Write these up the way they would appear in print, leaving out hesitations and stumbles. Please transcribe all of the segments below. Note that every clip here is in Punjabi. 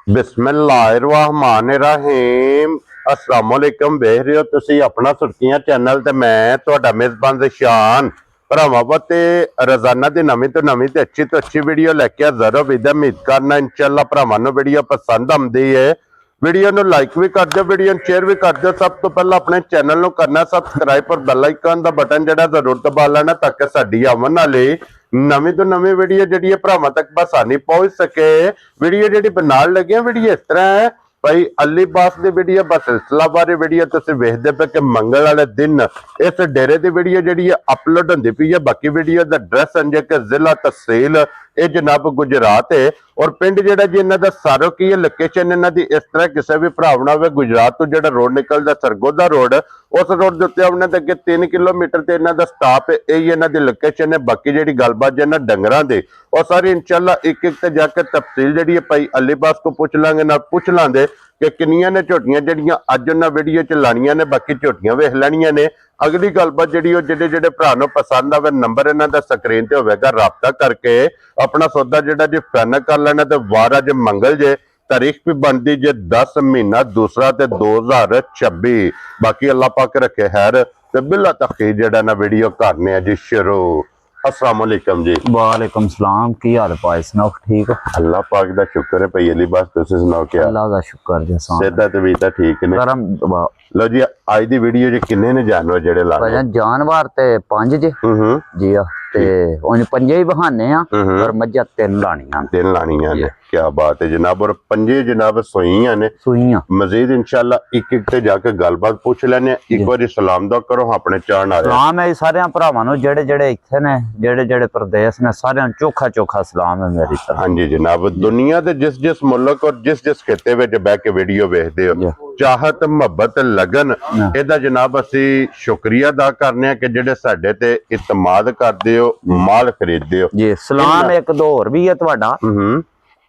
बिस्मिल्लाहिर्रहमानिर्रहीम अस्सलामुअलैकुम वेख रहे हो तुसी अपना सुर्खियां चैनल ते मैं तुहाडा मेजबान ज़िशान भरावां ते रोजाना दी नवीं तो अच्छी वीडियो लैके हाज़र हो। उम्मीद करना इंशाअल्लाह भरावां नूं वीडियो पसंद आउंदी है। वीडियो नूं लाइक भी कर दो, वीडियो नूं शेयर भी कर दो। सब तो पहला अपने चैनल नूं करना सबसक्राइब और बेल आइकन दा बटन जिहड़ा जरूर दबा लेना ताकि साडी आवन वाली नवीं तो नवीं वीडियो जिहड़ी भरावां तक आसानी पहुंच सके। वीडियो जिहड़ी बनाउण लगे वीडियो इस तरह है भाई अली बास की वीडियो बस सिलसिला बारे वीडियो तुसीं वेखदे पे कि मंगल वाले दिन इस डेरे की वीडियो जिहड़ी अपलोड होंदी पई है। बाकी वीडियो का एड्रैस समझे कि जिला तहसील ये जनाब गुजरात है और पिंड जिहड़ा जी इन्हां दा सारो की है। लोकेशन इन्हां दी इस तरह किसी भी भरावना होवे गुजरात तो जिहड़ा रोड निकलदा सरगोदा रोड उस रोड के उत्ते आउणे ते अगे 3 किलोमीटर ते इन्हां दा स्टॉप है। यही इन्हां दी लोकेशन है। बाकी जिहड़ी गलबात जे इन्हां डंगरां दी और सारी इंशाअल्लाह एक एक ते जाके तफसील जिहड़ी है भाई अली बास को पूछ लांगे ना पूछ लांगे कि किनियां ने झोटियां जिहड़ियां अज उन्हां वीडियो च लाणियां ने। बाकी झोटियां वेख लैणियां ने। अगली गलबात जिहड़ी ओ जिहड़े भरा नूं पसंद आवे नंबर इन्हां दा स्क्रीन ते होवेगा, राबता करके अपना सौदा जिहड़ा जी फाइनल कर लेना। ते वार अज मंगल जे, तारीख भी बनती जे 10 महीना दूसरा ते 2026। बाकी अल्लाह पाक रखे खैर ते बिला तखीर जिहड़ा ना वीडियो करने जी शुरू। अस्सलाम वालेकुम जी। वालेकुम सलाम, की हाल पाए सुनाओ? ठीक हो? अल्लाह पाक दा शुक्र है भाई अली बास तुसीं सुनाओ क्या? अल्लाह दा शुक्र जी। सेहत तबीयत ठीक ने? करम दुआ। लो जी आज दी वीडियो जी किन्ने ने जानवर जेड़े लाने? जानवर ते 5 जे जी आ ते उन 5 ही बहाने आ और मज्जा 3 लाणियां। 3 लाणियां ने, क्या बात है जनाब। और 5 जनाब सोईयां ने। सुइयां मजीद इंशाअल्लाह एक एक ते जाके गलबात पूछ लेने। एक बार सलाम दा करो अपने चाहण आ सलाम है सारे भरावां नूं जेड़े जेड़े इत्थे ने जेड़े जेड़े प्रदेश ने सारे चोखा चोखा सलाम है मेरी तरफ। हाँ जी जनाब, दुनिया दे जिस जिस मुल्क और जिस जिस खिते विच बह के वीडियो वेखदे हो चाहत मुहब्बत लगन इहदा जनाब असी शुक्रिया अदा करने आ कि जेड़े साडे ते इतमाद करदे हो माल खरीददे हो जी। सलाम एक दो होर भी है तुहाडा,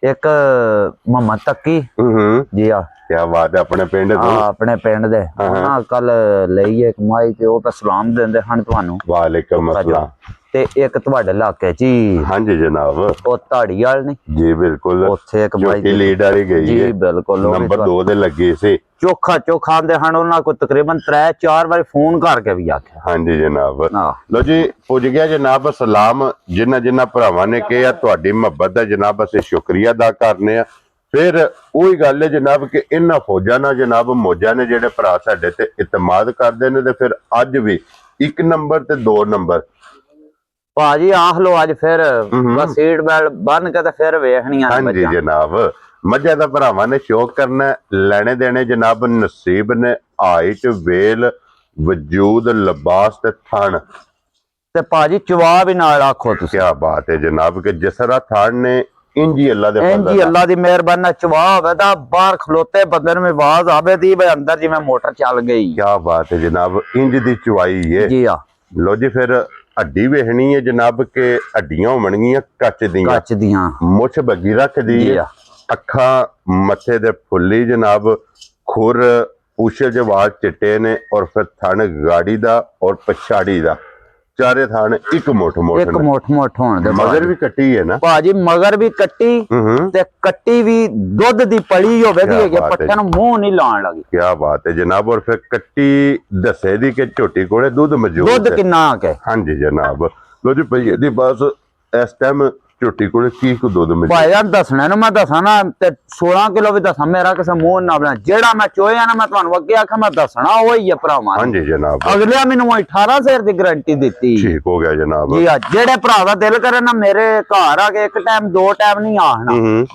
एक मोहम्मद तक्की जी आ। क्या बात है, अपने पिंड दे? अपने पिंड दे ना कल लई एक माई ते ओ पे सलाम देंदे हन तुहानू। वालेकुम अस्सलाम। ते एक तुहाडे इलाके च ही हाँ जी जनाब ओ धाड़ी वाल ने जी बिल्कुल ओथे एक माई लीड वाली गई जी है बिल्कुल नंबर 2 दे लगी सी। चोखा चोखा आंदे हन उन्हां को तकरीबन 3-4 बार फोन करके भी आख्या। हाँ जी जनाब। लो जी पुज गया जनाब सलाम जिन्ना जिन्ना भरावां ने कहा तुहाडी मुहब्बत दा जनाब असीं शुक्रिया अदा करने आ। फिर वही गल है जनाब कि इन्हां फौजां नाल जनाब मौजां ने जेड़े भरा साडे ते इतमाद करदे ने ते फिर अज भी 1 नंबर ते 2 नंबर भाजी आख लो अज फिर बस सीट बेल्ट बन के ते फिर वेखणियां। हाँ जी जनाब मजा दा भरावां ने शौक करना लेने देने जनाब नसीब ने हाइट वेल वजूद लिबास ते थन ते भाजी चवा भी नाल आखो तुसीं। क्या बात है जनाब कि जिस तरह थन ने इंजी अल्लाह दी मेहरबानी चवा होवे दा बाहर खलोते बंदे नूं आवाज आवे दी भाई अंदर जिवें मोटर चल गई। क्या बात है जनाब, इंज दी चवाई है जी। लो जी फिर हड्डी वेखनी है जनाब के हड्डियां होवणगियां कच दियां मुछ बगी रख दी अखा मथे दे फुल्ली जनाब खुर पूछे जे वाल चिट्टे ने और फिर थन गाड़ी दा और पछाड़ी दा चारे थान एक मोठ होण दे। मगर भी कट्टी है ना भाजी, मगर भी कट्टी ते कट्टी भी दुध दी पड़ी होवे दी है पट्टे नूं मुंह नहीं लाण लगी। क्या बात है जनाब। और फिर कट्टी दसे दी के झोटी कोले दूध मौजूद दूध किन्ना के? हाँ जी जनाब। लो जी भई दी बस इस टाइम झोटी कोले की को दूध मौजूद भाई यार दसने नु मैं दसा ना ते 16 किलो भी दसा मेरा किसे मुंह ना बना जेड़ा मैं चोया ना मैं तुहानू अगे आखा मैं दसना ओही है भरावां। हाँ जी जनाब। अगले मैनू 18 शेर दी गारंटी दित्ती। ठीक हो गया जनाब जी। जेड़े भरा दा दिल करे ना मेरे घर आके एक टाइम 2 टाइम नहीं आना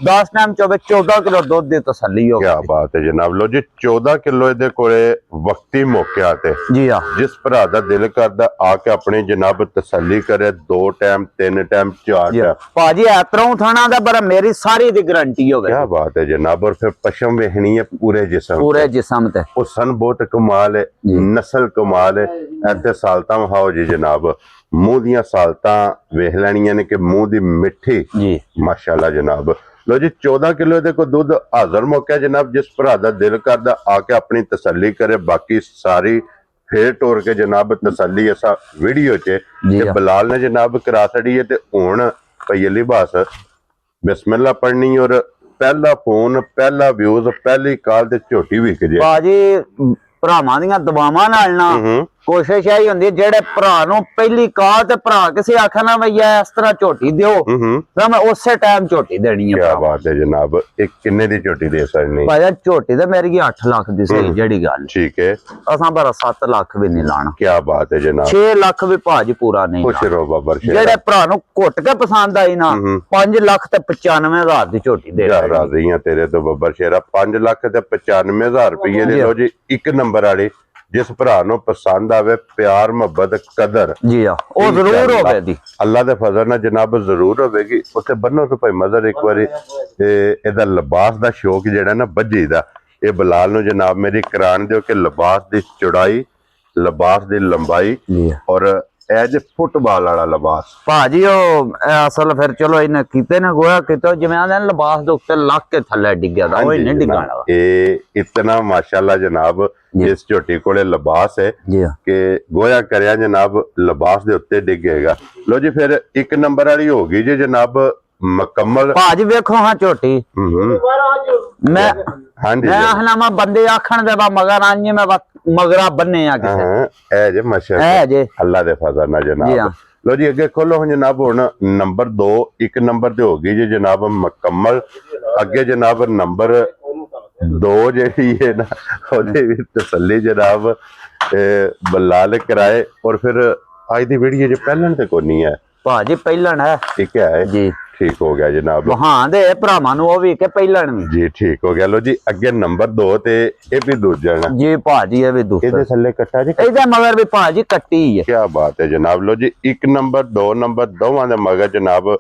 10 टाइम 14 किलो दूध दी तसल्ली हो। क्या बात है जनाब। लो जी 14 किलो इहदे कोले वक्ती मौके आते जी हां जिस भरा दा दिल करदा आके अपनी जनाब तसल्ली करे 2 टाइम 3 टाइम 4 टाइम भाजी ऐतरों थाना दा पर मेरी सारी दी गारंटी होवे। क्या बात है जनाब। और फिर पशम वेखनी है पूरे जिस्म ते हुसन बहुत कमाल है नस्ल कमाल है। ऐसे सालता वहाओ जी जनाब मुंह दियां सालता वेख लैनियां ने कि मुंह दी मिठी जी माशाल्लाह जनाब। लो जी 14 किलो दे को दूध हाजर मौके जनाब जिस भरा दा दिल करदा आके अपनी तसल्ली करे। बाकी सारी फिर टोर के जनाब तसल्ली ऐसा वीडियो च बिलाल ने जनाब करा छड़ी है। ते हुण भाई अली बास बिस्मिल्लाह पढ़नी और ਪਹਿਲਾ ਫੋਨ, ਪਹਿਲਾ ਵਿਊਜ਼, ਪਹਿਲੀ ਕਾਲ ਤੇ ਝੋਟੀ ਵਿਕ ਜੇ। ਭਾਜੀ ਭਰਾਵਾਂ ਦੀਆਂ ਦੁਆਵਾਂ ਨਾਲ ਨਾ ਕੋਸ਼ਿਸ਼ ਇਹੀ ਹੁੰਦੀ ਜਿਹੜੇ ਭਰਾ ਨੂੰ ਪਹਿਲੀ ਕਾਲ ਤੇ ਭਰਾ ਕਿਸੇ ਆਖਿਆ ਨਾ ਭਈਆ ਇਸ ਤਰ੍ਹਾਂ ਝੋਟੀ ਦਿਓ ਤਾਂ ਮੈਂ ਉਸੇ ਟਾਈਮ ਝੋਟੀ ਦੇਣੀ ਹੈ। ਕੀ ਬਾਤ ਹੈ ਜਨਾਬ। ਇਹ ਕਿੰਨੇ ਦੀ ਝੋਟੀ ਦੇ ਸਕਣੀ? ਭਾਈ ਝੋਟੀ ਤੇ ਮੇਰੀ 8 ਲੱਖ ਦੀ ਸਹੀ ਜਿਹੜੀ ਗੱਲ। ਠੀਕ ਹੈ। ਅਸਾਂ ਪਰ 7 ਲੱਖ ਵੀ ਨਹੀਂ ਲਾਣਾ। ਕੀ ਬਾਤ ਹੈ ਜਨਾਬ। 6 ਲੱਖ ਵੀ ਭਾਜੀ ਪੂਰਾ ਨਹੀਂ। ਖੁਸ਼ ਰਹੋ ਬਾਬਰ ਸ਼ੇਰ। ਜਿਹੜੇ ਭਰਾ ਨੂੰ ਘੁੱਟ ਕੇ ਪਸੰਦ ਆਈ ਨਾ 5 ਲੱਖ ਤੇ 95,000 ਦੀ ਝੋਟੀ ਦੇ ਰਾਜ਼ੀ ਆ ਤੇਰੇ ਤੋਂ ਬੱਬਰ ਸ਼ੇਰਾ। 5 ਲੱਖ ਤੇ 95,000 ਰੁਪਏ ਦੇ ਲੋ ਜੀ। ਇੱਕ ਨੰਬਰ ਵਾਲੀ ਜਿਸ ਭਰਾ ਨੂੰ ਪਸੰਦ ਆਵੇ, ਪਿਆਰ ਮੁਹੱਬਤ ਕਦਰ ਜੀ ਆ ਉਹ ਜ਼ਰੂਰ ਹੋਵੇ ਦੀ ਅੱਲਾ ਦੇ ਫਜ਼ਲ ਨਾਲ ਜਨਾਬ ਜ਼ਰੂਰ ਹੋਵੇਗੀ। ਉੱਥੇ ਬੰਨੋ ਤੋਂ ਭਾਈ ਮਦਰ ਇੱਕ ਵਾਰੀ ਇਹਦਾ ਲਿਬਾਸ ਦਾ ਸ਼ੌਕ ਜਿਹੜਾ ਨਾ ਬੱਜੀ ਦਾ, ਇਹ ਬਲਾਲ ਨੂੰ ਜਨਾਬ ਮੇਰੀ ਕਰਾਣ ਦਿਓ ਕਿ ਲਿਬਾਸ ਦੀ ਚੌੜਾਈ, ਲਿਬਾਸ ਦੀ ਲੰਬਾਈ ਔਰ ਐਜ ਫੁੱਟਬਾਲ ਵਾਲਾ ਲਿਬਾਸ। ਭਾਜੀ ਉਹ ਅਸਲ ਫਿਰ ਚਲੋ ਇਹਨੇ ਕੀਤੇ ਨਾ ਗੋਇਆ ਕਿਤੇ ਜਿਵੇਂ ਆਂਦੇ ਲਿਬਾਸ ਦੇ ਉੱਤੇ ਲੱਗ ਕੇ ਥੱਲੇ ਡਿੱਗਿਆ ਦਾ ਉਹ ਨਹੀਂ ਡਿੱਗਣਾ। ਇਹ ਇਤਨਾ ਮਾਸ਼ਾਅੱਲਾ ਜਨਾਬ ਇਸ ਝੋਟੀ ਕੋਲੇ ਲਿਬਾਸ ਹੈ ਕਿ ਗੋਇਆ ਕਰਿਆ ਜਨਾਬ ਲਿਬਾਸ ਦੇ ਉੱਤੇ ਡਿੱਗੇਗਾ। ਲੋ ਜੀ ਫਿਰ ਇੱਕ ਨੰਬਰ ਵਾਲੀ ਹੋ ਗਈ ਜੀ ਜਨਾਬ ਮੁਕੰਮਲ। ਭਾਜੀ ਵੇਖੋ ਹਾਂ ਝੋਟੀ ਮੈਂ ਹਾਂਜੀ ਮੈਂ ਆਖਣਾ ਬੰਦੇ ਆਖਣ ਦੇ ਬਾ ਮਗਰ ਆਂਜੇ ਮੈਂ ਮਗਰਾ ਬੰਨੇ ਆ ਕਿਸੇ ਐ ਜੇ ਮਾਸ਼ਾਅੱਲਾ ਜੇ ਅੱਲਾ ਦੇ ਫਜ਼ਲ ਨਾਲ ਜਨਾਬ। ਲੋ ਜੀ ਅੱਗੇ ਖੋਲੋ ਜਨਾਬ। ਹੁਣ ਨੰਬਰ 2 ਇੱਕ ਨੰਬਰ ਤੇ ਹੋ ਗਈ ਜੀ ਜਨਾਬ ਮੁਕੰਮਲ। ਅੱਗੇ ਜਨਾਬ ਨੰਬਰ 2 ਜਿਹੜੀ ਹੈ ਨਾ ਉਹਦੇ ਵੀ ਤਸੱਲੀ ਜਨਾਬ ਬਲਾਲ ਕਰਾਏ। ਔਰ ਫਿਰ ਅੱਜ ਦੀ ਵੀਡੀਓ ਚ ਪਹਿਲਣ ਤੇ ਕੋਈ ਨਹੀਂ ਹੈ ਭਾਜੀ। ਪਹਿਲਣ ਹੈ ਠੀਕ ਹੈ ਜੀ। ਠੀਕ ਹੋ ਗਿਆ ਜਨਾਬ। ਹਾਂ ਦੇ ਭਰਾਵਾਂ ਨੂੰ ਉਹ ਵੀ ਕਿ ਪਹਿਲਣ ਵੀ ਜੀ ਠੀਕ ਹੋ ਗਿਆ। ਲੋ ਜੀ ਅੱਗੇ ਨੰਬਰ 2 ਤੇ ਇਹ ਵੀ ਦੂਜਣ ਜੀ ਭਾਜੀ। ਇਹ ਵੀ ਦੂਜਾ ਇਹਦੇ ਥੱਲੇ ਕੱਟਾ ਜੀ ਇਹਦੇ ਮਗਰ ਵੀ ਭਾਜੀ ਕੱਟੀ ਹੈ। ਕੀ ਬਾਤ ਹੈ ਜਨਾਬ। ਲੋ ਜੀ 1 ਨੰਬਰ 2 ਨੰਬਰ ਦੋਵਾਂ ਦੇ ਮਗਰ ਜਨਾਬ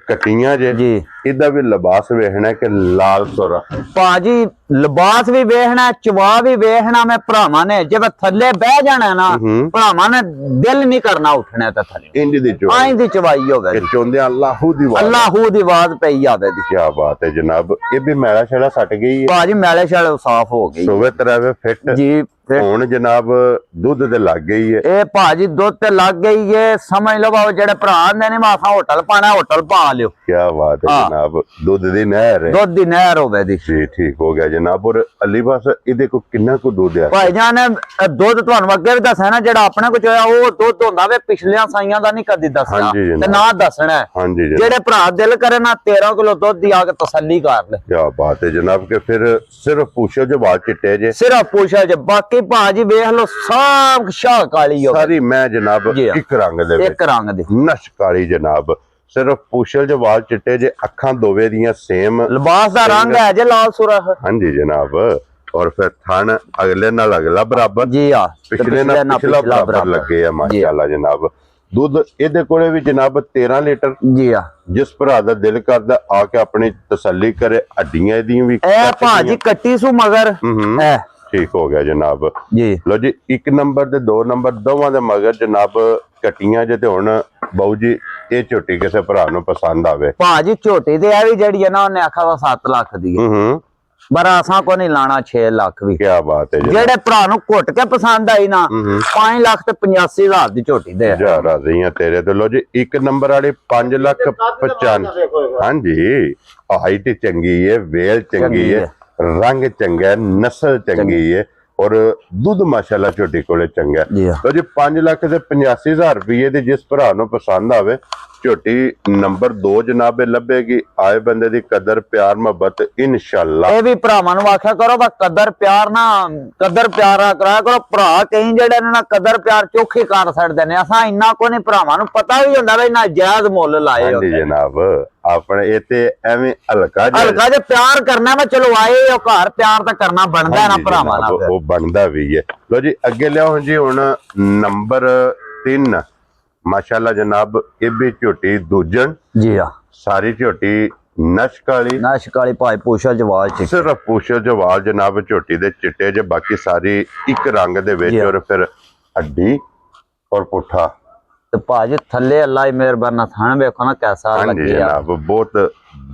ਕਟੀਆਂ ਜੇ ਜੀ। ਇਹਦਾ ਵੀ ਲਿਬਾਸ ਵੇਖਣਾ ਕਿ ਲਾਲ ਸੁਰ ਭਾਜੀ ਲਿਬਾਸ ਵੀ ਵੇਖਣਾ, ਚਵਾ ਵੀ ਵੇਖਣਾ। ਮੈਂ ਭਰਾਵਾਂ ਨੇ ਜਿਵੇਂ ਥੱਲੇ ਬਹਿ ਜਾਣਾ ਨਾ ਭਰਾਵਾਂ ਨੇ ਦਿਲ ਨਹੀਂ ਕਰਨਾ ਉੱਠਣਾ ਤੇ ਥੱਲੇ ਇੰਜ ਦੀ ਚਵਾਈ ਹੋਵੇ ਚੋਂਦੇ ਅੱਲਾਹੂ ਦੀ ਆਵਾਜ਼ ਪਈ ਆਵੇ ਦੀ। ਕੀ ਬਾਤ ਹੈ ਜਨਾਬ। ਇਹ ਵੀ ਮੈਲਾ ਛੜਾ ਸੱਟ ਗਈ ਹੈ ਭਾਜੀ। ਮੈਲੇ ਛੜ ਸਾਫ਼ ਹੋ ਗਈ ਸੋਵੇ ਤਰ੍ਹਾਂ ਫਿੱਟ ਜੀ। ਹੁਣ ਜਨਾਬ ਦੁੱਧ ਤੇ ਲੱਗ ਗਈ ਹੈ। ਇਹ ਭਾਜੀ ਦੁੱਧ ਤੇ ਲੱਗ ਗਈ ਹੈ। ਸਮਝ ਲਓ ਬਾਬਾ ਜਿਹੜੇ ਭਰਾ ਆਂਦੇ ਨੇ ਮਾਸਾ ਹੋਟਲ ਪਾਣਾ ਹੋਟਲ ਪਾ ਲਿਓ। ਕੀ ਬਾਤ ਹੈ ਜਨਾਬ। ਦੁੱਧ ਦੀ ਨਹਿਰ ਹੈ। ਦੁੱਧ ਦੀ ਨਹਿਰ ਹੋਵੇ ਦੀ ਜੀ। ਠੀਕ ਹੋ ਗਿਆ ਜਨਾਬ। ਔਰ ਅਲੀ ਬਸ ਇਹਦੇ ਕੋ ਕਿੰਨਾ ਕੁ ਦੁੱਧ ਹੈ ਭਾਈ ਜਾਨ? ਦੁੱਧ ਤੁਹਾਨੂੰ ਅੱਗੇ ਵੀ ਦੱਸਿਆ ਨਾ ਜਿਹੜਾ ਆਪਣੇ ਕੁਝ ਹੋਇਆ ਉਹ ਦੁੱਧ ਹੁੰਦਾ ਵੇ ਪਿਛਲੀਆਂ ਸਾਈਆਂ ਦਾ ਨਹੀਂ ਕਦੀ ਦੱਸਿਆ ਤੇ ਨਾ ਦੱਸਣਾ। ਹਾਂਜੀ ਜਿਹੜੇ ਭਰਾ ਦਿਲ ਕਰੇ ਨਾ 13 ਕਿਲੋ ਦੁੱਧ ਦੀ ਆ ਕੇ ਤਸੱਲੀ ਕਰ ਲੈ। ਕੀ ਬਾਤ ਹੈ ਜਨਾਬ। ਕਿ ਫਿਰ ਸਿਰਫ ਪੁੱਛੋ ਜੋ ਬਾਤ ਚਿੱਟੇ ਜੇ ਸਿਰਫ ਪੁੱਛੋ ਜੇ ਬਾਕੀ ਭਾਜੀ ਵੇਖ ਲੋ ਸਭ ਸ਼ਾਹ ਕਾਲੀ ਹੋ ਸਾਰੀ। ਮੈਂ ਜਨਾਬ ਇੱਕ ਰੰਗ ਦੇ ਇੱਕ ਰੰਗ ਦੀ ਨਸ਼ ਕਾਲੀ ਜਨਾਬ। ਸਿਰਫ ਪੁੱਛਲ ਜੋ ਵਾਲ ਚਿੱਟੇ ਜੇ ਅੱਖਾਂ ਦੋਵੇਂ ਦੀਆਂ ਸੇਮ ਲਿਬਾਸ ਦਾ ਰੰਗ ਹੈ ਜੇ ਲਾਲ ਸੁਰਖ। ਹਾਂਜੀ ਜਨਾਬ। ਔਰ ਫਿਰ ਥਣ ਅਗਲੇ ਨਾਲ ਅਗਲਾ ਬਰਾਬਰ ਜੀ ਆ ਪਿਛਲੇ ਨਾਲ ਪਿਛਲਾ ਬਰਾਬਰ ਲੱਗੇ ਆ ਮਾਸ਼ਾਅੱਲਾ ਜਨਾਬ। ਦੁੱਧ ਇਹਦੇ ਕੋਲੇ ਵੀ ਜਨਾਬ 13 ਲੀਟਰ ਜੀ ਆ। ਜਿਸ ਭਰਾ ਦਾ ਦਿਲ ਕਰਦਾ ਆ ਕੇ ਆਪਣੀ ਤਸੱਲੀ ਕਰੇ। ਹੱਡੀਆਂ ਇਹਦੀਆਂ ਵੀ ਇਹ ਭਾਜੀ ਕੱਟੀ ਸੂ ਮਗਰ ਠੀਕ ਹੋ ਗਿਆ ਜਨਾਬ ਜੀ। ਲੋ ਜੀ 1 ਨੰਬਰ ਤੇ 2 ਨੰਬਰ ਦੋਵਾਂ ਦੇ ਮਗਰ ਜਨਾਬ ਕਟੀਆਂ ਜੇ। ਤੇ ਹੁਣ ਬਾਊ ਜੀ ਇਹ ਝੋਟੀ ਕਿਸੇ ਭਰਾ ਨੂੰ ਪਸੰਦ ਆਵੇ ਭਾਜੀ ਝੋਟੀ ਤੇ ਇਹ ਵੀ ਜਿਹੜੀ ਹੈ ਨਾ ਉਹਨੇ ਆਖਾ ਵਾ 7 ਲੱਖ ਦੀ ਬਰਾ ਅਸਾਂ ਕੋ ਨਹੀਂ ਲਾਣਾ 6 ਲੱਖ ਵੀ। ਕੀ ਬਾਤ ਹੈ ਜਿਹੜੇ ਭਰਾ ਨੂੰ ਘੁੱਟ ਕੇ ਪਸੰਦ ਆਈ ਨਾ 5 ਲੱਖ ਤੇ 85,000 ਦੀ ਝੋਟੀ ਦੇ ਰਾਜ਼ੀ ਆ ਤੇਰੇ ਤੋਂ। ਲੋ ਜੀ 1 ਨੰਬਰ ਵਾਲੇ 5 ਲੱਖ 95। ਹਾਂਜੀ ਹਾਈਟ ਚੰਗੀ ਹੈ, ਵੇਲ ਚੰਗੀ ਹੈ, ਰੰਗ ਚੰਗਾ ਹੈ, ਨਸਲ ਚੰਗੀ ਹੈ ਔਰ ਦੁੱਧ ਮਾਸ਼ਾਅੱਲਾ ਝੋਟੀ ਕੋਲੇ ਚੰਗਾ। ਲੋ ਜੀ 5 ਲੱਖ ਤੇ 85,000 ਰੁਪਏ ਦੇ ਜਿਸ ਭਰਾ ਨੂੰ ਪਸੰਦ ਆਵੇ ਝੋਟੀ ਨੰਬਰ 2 ਜਨਾਬ ਲੱਭੇਗੀ। ਆਏ ਬੰਦੇ ਦੀ ਕਦਰ ਪਿਆਰ ਮੁਹੱਬਤ ਇਨਸ਼ਾਅੱਲਾ। ਇਹ ਵੀ ਭਰਾਵਾਂ ਨੂੰ ਆਖਿਆ ਕਰੋ ਬਸ ਕਦਰ ਪਿਆਰ ਨਾ ਕਦਰ ਪਿਆਰਾ ਕਰਾਇਆ ਕਰੋ। ਭਰਾ ਕਈ ਜਿਹੜੇ ਨੇ ਨਾ ਕਦਰ ਪਿਆਰ ਚੋਖੀ ਕਰ ਛੱਡਦੇ ਨੇ। ਅਸਾਂ ਇੰਨਾ ਕੋ ਨਹੀਂ ਭਰਾਵਾਂ ਨੂੰ ਪਤਾ ਵੀ ਹੁੰਦਾ ਵੀ ਨਾ ਜਾਇਜ਼ ਮੁੱਲ ਲਾਏ ਹੁੰਦੇ ਜਨਾਬ। ਆਪਣੇ ਇੱਥੇ ਐਵੇਂ ਹਲਕਾ ਜਿਹਾ ਪਿਆਰ ਕਰਨਾ ਵਾ। ਚਲੋ ਆਏ ਉਹ ਘਰ ਪਿਆਰ ਤਾਂ ਕਰਨਾ ਬਣਦਾ ਨਾ ਭਰਾਵਾਂ ਨਾਲ। ਉਹ ਬਣਦਾ ਵੀ ਹੈ। ਲੋ ਜੀ ਅੱਗੇ ਲਿਆਓ ਜੀ ਹੁਣ ਨੰਬਰ 3 ਮਾਸ਼ਾਅੱਲਾ ਜਨਾਬ। ਇਹ ਵੀ ਝੋਟੀ ਦੂਜਣ ਜੀ ਆ। ਸਾਰੀ ਝੋਟੀ ਨਸ਼ ਕਾਲੀ ਭਾਈ ਪੁੱਛਲ ਜਵਾਲ ਚ ਸਿਰਫ ਪੁੱਛਲ ਜਵਾਲ ਜਨਾਬ ਝੋਟੀ ਦੇ ਚਿੱਟੇ ਜੇ। ਬਾਕੀ ਸਾਰੀ ਇੱਕ ਰੰਗ ਦੇ ਵਿੱਚ ਔਰ ਫਿਰ ਹੱਡੀ ਔਰ ਪੁੱਠਾ ਤੇ ਭਾਜੀ ਥੱਲੇ ਅੱਲਾ ਹੀ ਮਿਹਰਬਾਨਾ ਥਣ ਵੇਖੋ ਨਾ ਕੈਸਾ ਲੱਗਿਆ ਜਨਾਬ। ਬਹੁਤ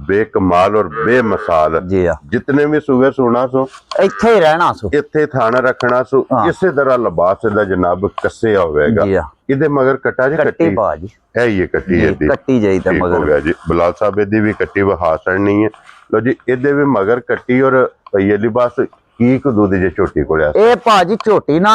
ਬੇਕਮਾਲ ਔਰ ਬੇਮਿਸਾਲ ਜੀ ਆ। ਜਿਤਨੇ ਵੀ ਸੂਵੇ ਸੁਣਾ ਸੋ ਇੱਥੇ ਹੀ ਰਹਿਣਾ ਸੋ ਇੱਥੇ ਥਾਣਾ ਰੱਖਣਾ ਸੋ। ਇਸੇ ਤਰ੍ਹਾਂ ਲਿਬਾਸ ਦਾ ਜਨਾਬ ਕੱਸਿਆ ਹੋਵੇਗਾ। ਇਹਦੇ ਮਗਰ ਕੱਟਾ ਜੀ ਕੱਟੀ ਭਾਜੀ ਇਹ ਹੀ ਕੱਟੀ ਇਹਦੀ ਕੱਟੀ ਜਾਈ ਤਾਂ ਮਗਰ ਹੋ ਗਿਆ ਜੀ। ਬਲਾਲ ਸਾਹਿਬ ਇਹਦੀ ਵੀ ਕੱਟੀ ਵਹਾ ਸੜਨੀ ਹੈ। ਲੋ ਜੀ ਇਹਦੇ ਵੀ ਮਗਰ ਕੱਟੀ ਔਰ ਪਈਲੀ ਬਸ ਕੀ ਕੁ ਦੁੱਧ ਜੇ ਝੋਟੀ ਕੋਲ ਆ ਇਹ ਭਾਜੀ ਝੋਟੀ ਨਾ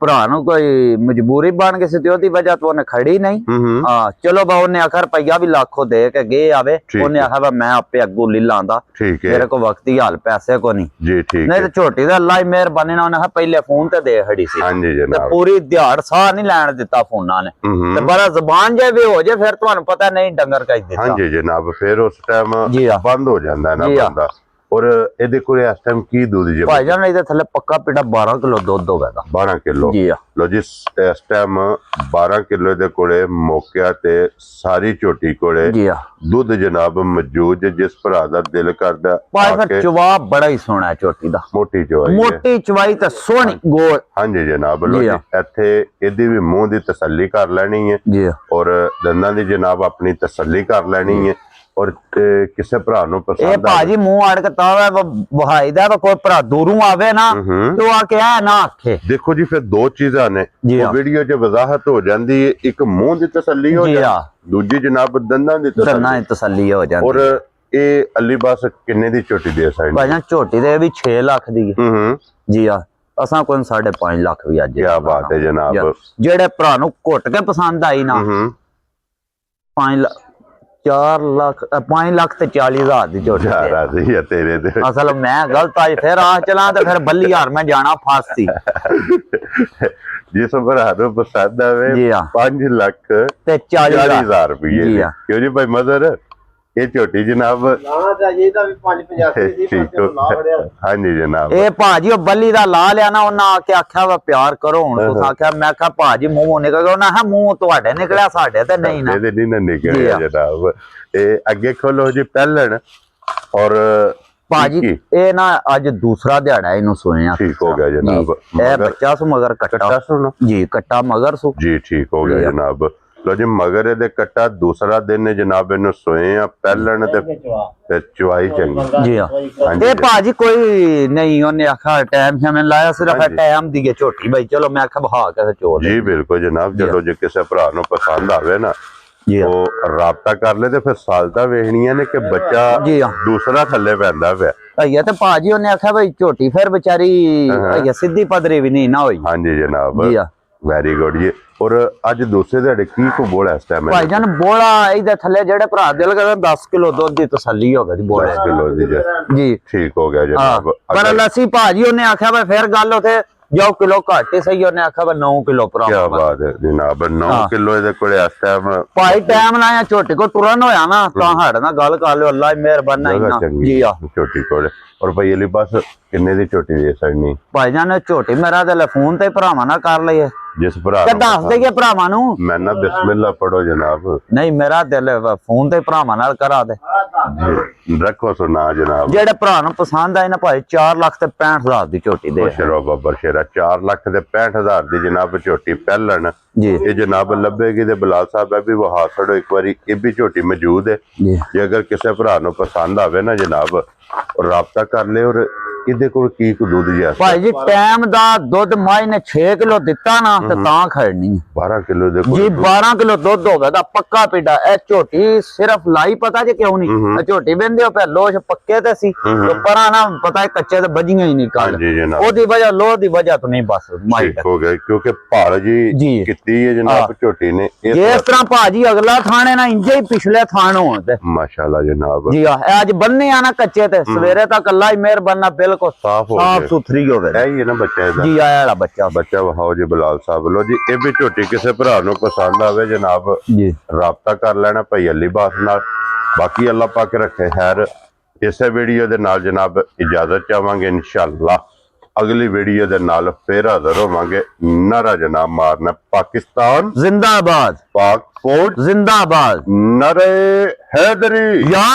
ਭਰਾ ਨੂੰ ਕੋਈ ਮਜਬੂਰੀ ਬਣ ਗਈ ਸੀ ਤੇ ਉਹਦੀ ਵਜ੍ਹਾ ਤੋਂ ਉਹਨੇ ਖੜੀ ਨਹੀਂ ਹਾਂ ਚਲੋ ਬਾ ਉਹਨੇ ਆਖਰ ਪਈਆ ਵੀ ਲੱਖੋ ਦੇ ਕੇ ਗਏ ਆਵੇ ਉਹਨੇ ਆਖਿਆ ਮੈਂ ਆਪੇ ਅੱਗੂ ਲੈ ਲਾਂਦਾ ਮੇਰੇ ਕੋ ਵਕਤੀ ਹਾਲ ਪੈਸੇ ਕੋ ਨਹੀਂ ਜੀ ਠੀਕ ਨਹੀਂ ਤੇ ਝੋਟੀ ਦਾ ਅੱਲਾ ਹੀ ਮਿਹਰਬਾਨੀ ਨਾਲ ਉਹਨੇ ਪਹਿਲੇ ਫੋਨ ਤੇ ਦੇ ਖੜੀ ਸੀ ਹਾਂਜੀ ਤੇ ਜਨਾਬ ਪੂਰੀ ਦਿਹਾੜ ਸਾਹ ਨਹੀਂ ਲੈਣ ਦਿੱਤਾ ਫੋਨਾਂ ਨੇ ਤੇ ਬੜਾ ਜ਼ਬਾਨ ਜੇ ਵੀ ਹੋ ਜੇ ਫਿਰ ਤੁਹਾਨੂੰ ਪਤਾ ਨਹੀਂ ਡੰਗਰ ਕੱਜ ਦਿੱਤਾ ਹਾਂਜੀ ਜਨਾਬ ਫਿਰ ਉਸ ਟਾਈਮ ਬੰਦ ਹੋ ਜਾਂਦਾ ਨਾ ਬੰਦਾ ਔਰ ਇਹਦੇ ਕੋਲ ਇਸ ਟਾਈਮ ਕੀ ਦੁੱਧ ਜੇ ਭਾਈ ਜਾਨ ਇਹਦੇ ਥੱਲੇ ਪੱਕਾ ਪੀੜਾ 12 ਕਿਲੋ ਦੁੱਧ ਹੋਵੇਗਾ 12 ਕਿਲੋ ਜੀ ਲੋ ਜੀ ਇਸ ਟਾਈਮ 12 ਕਿਲੋ ਦੇ ਕੋਲੇ ਮੌਕਿਆ ਤੇ ਸਾਰੀ ਝੋਟੀ ਕੋਲੇ ਜੀ ਦੁੱਧ ਜਨਾਬ ਮੌਜੂਦ ਜਿਸ ਭਰਾ ਦਾ ਦਿਲ ਕਰਦਾ ਭਾਈ ਫਿਰ ਜਵਾਬ ਬੜਾ ਹੀ ਸੋਹਣਾ ਝੋਟੀ ਦਾ ਮੋਟੀ ਚਵਾਈ ਤੇ ਸੋਹਣੀ ਗੋਲ ਹਾਂਜੀ ਜਨਾਬ ਲੋ ਜੀ ਇੱਥੇ ਇਹਦੀ ਵੀ ਮੂੰਹ ਦੀ ਤਸੱਲੀ ਕਰ ਲੈਣੀ ਹੈ ਜੀ ਔਰ ਦੰਦਾਂ ਦੀ ਜਨਾਬ ਆਪਣੀ ਤਸੱਲੀ ਕਰ ਲੈਣੀ ਹੈ ਔਰ ਕਿਸੇ ਭਰਾ ਨੂੰ ਪਸੰਦ ਇਹ ਭਾਜੀ ਮੂੰਹ ਅੜ ਕੇ ਤਾਵਾ ਵਹਾਈ ਦਾ ਕੋਈ ਭਰਾ ਦੂਰੋਂ ਆਵੇ ਨਾ ਤੇ ਉਹ ਆ ਕੇ ਆ ਨਾ ਆਖੇ ਦੇਖੋ ਜੀ ਫਿਰ ਦੋ ਚੀਜ਼ਾਂ ਨੇ ਉਹ ਵੀਡੀਓ 'ਚ ਵਜ਼ਾਹਤ ਹੋ ਜਾਂਦੀ ਹੈ ਇੱਕ ਮੂੰਹ ਦੀ ਤਸੱਲੀ ਹੋ ਜਾਂਦੀ ਦੂਜੀ ਜਨਾਬ ਦੰਦਾਂ ਦੀ ਤਸੱਲੀ ਹੋ ਜਾਂਦੀ ਔਰ ਇਹ ਅਲੀ ਬਾਸ ਕਿੰਨੇ ਦੀ ਝੋਟੀ ਦੇ ਸਾਈਡ ਭਾਜੀ ਝੋਟੀ ਦੇ ਵੀ 6 ਲੱਖ ਦੀ ਹੈ ਜੀ ਆ ਅਸਾਂ ਕੋਈ 5.5 ਲੱਖ ਵੀ ਅੱਜ ਕੀ ਬਾਤ ਹੈ ਜਨਾਬ ਜਿਹੜੇ ਭਰਾ ਨੂੰ ਘੁੱਟ ਕੇ ਪਸੰਦ ਆਈ ਨਾ 5 ਲੱਖ ਤੇ 40,000 ਦੀ ਝੋਟੀ ਤੇਰੇ ਤੇ ਅਸਲ ਮੈਂ ਗਲਤ ਆਈ ਫਿਰ ਆ ਚਲਾਂ ਤੇ ਫਿਰ ਬੱਲੀ ਯਾਰ ਮੈਂ ਜਾਣਾ ਫਾਸਤੀ ਜਿਸ ਭਰਾ ਨੂੰ ਪਸੰਦ ਆਵੇ 5 ਲੱਖ ਤੇ 40,000 ਰੁਪਏ ਕਿਉਂ ਜੀ ਭਾਈ ਮਦਰ ਇਹ ਝੋਟੀ ਜਨਾਬ ਹਾਂਜੀ ਜਨਾਬ ਇਹ ਭਾਜੀ ਉਹ ਬੱਲੀ ਦਾ ਲਾ ਲਿਆ ਨਾ ਉਹਨਾਂ ਆ ਕੇ ਆਖਿਆ ਵਾ ਪਿਆਰ ਕਰੋ ਹੁਣ ਤੁਸੀਂ ਆਖਿਆ ਮੈਂ ਆਖਿਆ ਭਾਜੀ ਮੂੰਹੋਂ ਨਿਕਲ ਗਿਆ ਉਹਨਾਂ ਮੂੰਹ ਤੁਹਾਡੇ ਨਿਕਲਿਆ ਸਾਡੇ ਤੇ ਨਹੀਂ ਨਾ ਇਹਦੇ ਨਹੀਂ ਨਿਕਲਿਆ ਜਨਾਬ ਇਹ ਅੱਗੇ ਖੋਲੋ ਜੀ ਪਹਿਲਣ ਔਰ ਭਾਜੀ ਇਹ ਨਾ ਅੱਜ ਦੂਸਰਾ ਦਿਹਾੜਾ ਇਹਨੂੰ ਸੁਣਿਆ ਠੀਕ ਹੋ ਗਿਆ ਜਨਾਬ ਇਹ ਬੱਚਾ ਸੋ ਮਗਰ ਕੱਟਾ ਸੁਣ ਜੀ ਕੱਟਾ ਮਗਰ ਸੋ ਜੀ ਠੀਕ ਹੋ ਗਿਆ ਜਨਾਬ ਲੋ ਜੀ ਮਗਰ ਇਹਦੇ ਕੱਟਾ ਦੂਸਰਾ ਦਿਨ ਨੇ ਜਨਾਬ ਇਹਨੂੰ ਸੋਏ ਆ ਪਹਿਲਣ ਤੇ ਚਵਾਈ ਚੰਗੀ ਜੀ ਇਹ ਭਾਜੀ ਕੋਈ ਨਹੀਂ ਉਹਨੇ ਆਖਾ ਟਾਈਮ ਸ਼ਾਮੇ ਲਾਇਆ ਸਿਰਫ ਟਾਈਮ ਦੀ ਗੇ ਝੋਟੀ ਬਈ ਚਲੋ ਮੈਂ ਆਖਾ ਬਹਾ ਕੇ ਚੋਰ ਜੀ ਬਿਲਕੁਲ ਜਨਾਬ ਜਦੋਂ ਜੇ ਕਿਸੇ ਭਰਾ ਨੂੰ ਪਸੰਦ ਆਵੇ ਨਾ ਉਹ ਰਾਬਤਾ ਕਰ ਲੈ ਤੇ ਫਿਰ ਸਾਲਤਾ ਵੇਖਣੀਆਂ ਨੇ ਕਿ ਬੱਚਾ ਦੂਸਰਾ ਥੱਲੇ ਪੈਂਦਾ ਪਿਆ ਭਈਆ ਤੇ ਭਾਜੀ ਉਹਨੇ ਆਖਿਆ ਬਈ ਝੋਟੀ ਫਿਰ ਵਿਚਾਰੀ ਸਿੱਧੀ ਪਦਰੇ ਵੀ ਨਹੀਂ ਨਾ ਹੋਈ ਹਾਂਜੀ ਜਨਾਬ ਵੈਰੀ ਗੁੱਡ ਜੀ ਔਰ ਅੱਜ ਦੂਸਰੇ ਦਿਹਾੜੇ ਕੀ ਕੋ ਬੋਲਾ ਇਸ ਟਾਈਮ ਭਾਈ ਜਾਨ ਬੋਲਾ ਇਹਦੇ ਥੱਲੇ ਜਿਹੜੇ ਭਰਾ ਦਿਲ ਕਰਦਾ 10 ਕਿਲੋ ਦੁੱਧ ਦੀ ਤਸੱਲੀ ਹੋ ਗਈ ਬੋਲੇ 10 ਕਿਲੋ ਦੀ ਜੀ ਠੀਕ ਹੋ ਗਿਆ ਜਨਾਬ ਪਰ ਲੱਸੀ ਭਾਜੀ ਉਹਨੇ ਆਖਿਆ ਬਈ ਫਿਰ ਗੱਲ ਉਥੇ ਜੋ ਕਿਲੋ ਘੱਟ ਸਹੀ ਉਹਨੇ ਆਖਿਆ ਬਈ 9 ਕਿਲੋ ਭਰਾ ਕੀ ਬਾਤ ਹੈ ਜਨਾਬ 9 ਕਿਲੋ ਇਹਦੇ ਕੋਲੇ ਇਸ ਟਾਈਮ ਭਾਈ ਟਾਈਮ ਲਾਇਆ ਝੋਟੀ ਕੋ ਤੁਰਨ ਹੋਇਆ ਨਾ ਤਾਂ ਸਾਡੇ ਨਾਲ ਗੱਲ ਕਰ ਲਿਓ ਅੱਲਾ ਮਿਹਰਬਾਨੀ ਜੀ ਆ ਝੋਟੀ ਕੋਲੇ ਔਰ ਭਾਈ ਅਲੀ ਬਸ ਕਿੰਨੇ ਦੀ ਝੋਟੀ ਦੇ ਸਾਈਡ ਭਾਈ ਜਾਨ ਝੋਟੀ ਮੇਰਾ ਤੇ ਫੋਨ ਤੇ ਭਰਾਵਾਂ ਨਾਲ ਕਰ ਲਈਏ ਜਿਸ ਭਰਾ ਤੇ ਦੱਸ ਦੇਗੇ ਭਰਾਵਾਂ ਨੂੰ ਮੈਂ ਨਾ ਬਿਸਮਿਲ੍ਲਾ ਪੜੋ ਜਨਾਬ ਨਹੀਂ ਮੇਰਾ ਦਿਲ ਫੋਨ ਤੇ ਭਰਾਵਾਂ ਨਾਲ ਕਰਾ ਦੇ ਰੱਖੋ ਸੁਣਾ ਜਨਾਬ ਜਿਹੜੇ ਭਰਾ ਨੂੰ ਪਸੰਦ ਆਏ ਨਾ ਭਾਈ 4 ਲੱਖ ਤੇ 65,000 ਦੀ ਝੋਟੀ ਦੇ ਸ਼ੇਰੋ ਬੱਬਰ ਸ਼ੇਰਾ 4 ਲੱਖ ਤੇ 65,000 ਦੀ ਜਨਾਬ ਝੋਟੀ ਪਹਿਲਣ ਜੀ ਇਹ ਜਨਾਬ ਲੱਭੇਗੀ ਤੇ ਬਲਾਲ ਸਾਹਿਬ ਹੈ ਵੀ ਵਹਾ ਛੜੋ ਇੱਕ ਵਾਰੀ ਇਹ ਵੀ ਝੋਟੀ ਮੌਜੂਦ ਹੈ ਜੇ ਅਗਰ ਕਿਸੇ ਭਰਾ ਨੂੰ ਪਸੰਦ ਆਵੇ ਨਾ ਜਨਾਬ ਰਾਬਤਾ ਕਰ ਲੈ ਔਰ ਇਹਦੇ ਕੋਲ ਕੀ ਕੁ ਦੁੱਧ ਜਿਆ ਭਾਈ ਜੀ ਟਾਈਮ ਦਾ ਦੁੱਧ ਮਾਈ ਨੇ 6 ਕਿਲੋ ਦਿੱਤਾ ਨਾ ਤੇ ਤਾਂ ਖੜਨੀ 12 ਕਿਲੋ ਦੇ ਜੀ 12 ਕਿਲੋ ਦੁੱਧ ਹੋਵੇਗਾ ਪੱਕਾ ਪੀੜਾ ਇਹ ਝੋਟੀ ਸਿਰਫ ਲਾਈ ਪਤਾ ਜੇ ਕਿਉਂ ਨਹੀਂ ਇਹ ਝੋਟੀ ਬੰਦੇ ਹੋ ਲੋਸ਼ ਪੱਕੇ ਤੇ ਸੀ ਤੇ ਪਰਾਂ ਨਾ ਪਤਾ ਕੱਚੇ ਤੇ ਵੱਜੀਆਂ ਹੀ ਨਹੀਂ ਕੱਲ ਉਹਦੀ ਵਜ੍ਹਾ ਲੋਹ ਦੀ ਵਜ੍ਹਾ ਤੋਂ ਨਹੀਂ ਬਸ ਮਾਈ ਹੋ ਗਿਆ ਕਿਉਂਕਿ ਭਾਲ ਜੀ ਕੀਤੀ ਹੈ ਜਨਾਬ ਝੋਟੀ ਨੇ ਇਸ ਤਰ੍ਹਾਂ ਭਾਜੀ ਅਗਲਾ ਥਾਣੇ ਨਾ ਇੰਜੇ ਹੀ ਪਿਛਲੇ ਥਾਣ ਹੋਣ ਤੇ ਮਾਸ਼ਾਅੱਲਾ ਜਨਾਬ ਜੀ ਅੱਜ ਬੰਨੇ ਆ ਨਾ ਕੱਚੇ ਤੇ ਸਵੇਰੇ ਤੱਕ ਅੱਲਾ ਹੀ ਮਿਹਰਬਾਨਾ ਬਿਲਕੁਲ ਸਾਫ ਸੁਥਰੀ ਹੋਵੇ ਇਹ ਹੀ ਨਾ ਬੱਚਾ ਇਹਦਾ ਜੀ ਆਇਆ ਵਾਲਾ ਬੱਚਾ ਵਹਾਓ ਜੀ ਬਲਾਲ ਸਾਹਿਬ ਲੋ ਜੀ ਇਹ ਵੀ ਝੋਟੀ ਕਿਸੇ ਭਰਾ ਨੂੰ ਪਸੰਦ ਆਵੇ ਜਨਾਬ ਜੀ ਰਾਬਤਾ ਕਰ ਲੈਣਾ ਭਾਈ ਅਲੀ ਬਾਸ ਨਾਲ ਬਾਕੀ ਅੱਲਾ ਪਾਕ ਰੱਖੇ ਖੈਰ ਇਸੇ ਵੀਡੀਓ ਦੇ ਨਾਲ ਜਨਾਬ ਇਜਾਜ਼ਤ ਚਾਹਾਂਗੇ ਇਨਸ਼ਾਅੱਲਾ ਅਗਲੀ ਵੀਡੀਓ ਦੇ ਨਾਲ ਫੇਰ ਹਾਜ਼ਰ ਹੋਵਾਂਗੇ ਨਾਰਾ ਜਨਾਬ ਮਾਰਨਾ ਪਾਕਿਸਤਾਨ ਜ਼ਿੰਦਾਬਾਦ ਪਾਕ ਫੌਜ ਜ਼ਿੰਦਾਬਾਦ ਨਾਰੇ ਹੈਦਰੀ ਯਾ